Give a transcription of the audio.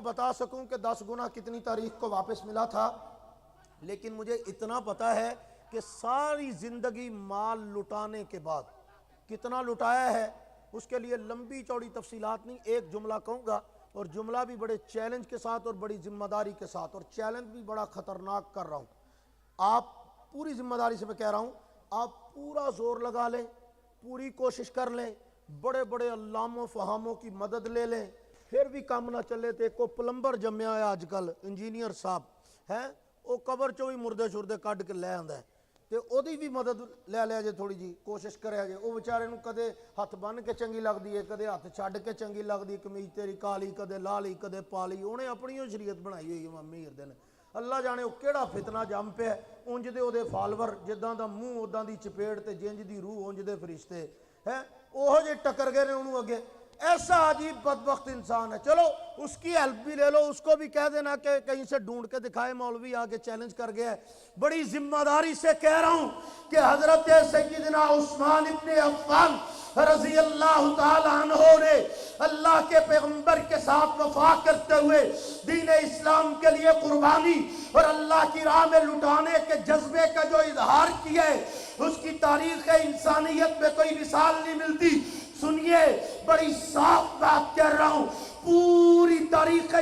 بتا سکوں کہ 10 گنا کتنی تاریخ کو واپس ملا تھا، لیکن مجھے اتنا پتا ہے کہ ساری زندگی مال لٹانے کے بعد کتنا لٹایا ہے، اس کے لیے لمبی چوڑی تفصیلات نہیں، ایک جملہ کہوں گا، اور جملہ بھی بڑے چیلنج کے ساتھ اور بڑی ذمہ داری کے ساتھ، اور چیلنج بھی بڑا خطرناک کر رہا ہوں۔ آپ پوری ذمہ داری سے میں کہہ رہا ہوں، آپ پورا زور لگا لیں، پوری کوشش کر لیں، بڑے بڑے علاموں فہاموں کی مدد لے لیں، پھر بھی کام نہ چلے تے کو پلمبر جمیا ہے آج کل انجینئر صاحب ہے، وہ قبر چو بھی مردے شردے کڈ کے لے آندا ہے، تے او دی بھی مدد لے لیا جے، تھوڑی جی کوشش کرے جے، او بیچارے نوں کدے ہاتھ بن کے چنگی لگدی ہے، کدے ہاتھ چھڈ کے چنگی لگدی، قمیض تیری کالی کدے لالی کدے پالی، انہیں اپنی شریعت بنائی ہوئی ہے امیر دے نے، اللہ جانے وہ کیڑا فتنہ جم پہ ہے، اونج دے او دے فالور جداں دا منہ اوداں دی چپیڑ تے جنج دی روح اونج دے فرشتے ہیں، اوہو جے ٹکر گئے نے انہوں اگے، ایسا عجیب بدبخت انسان ہے۔ چلو اس کی ہیلپ بھی لے لو، اس کو بھی کہہ دینا کہ کہیں سے ڈھونڈ کے دکھائے، مولوی آگے چیلنج کر گیا ہے۔ بڑی ذمہ داری سے کہہ رہا ہوں کہ حضرت سیدنا عثمان ابن عفان رضی اللہ تعالی عنہ نے اللہ کے پیغمبر کے ساتھ وفا کرتے ہوئے دین اسلام کے لیے قربانی اور اللہ کی راہ میں لٹانے کے جذبے کا جو اظہار کیا ہے، اس کی تاریخ انسانیت میں کوئی مثال نہیں ملتی۔ سنیے، بڑی صاف بات کہہ رہا ہوں، پوری تاریخ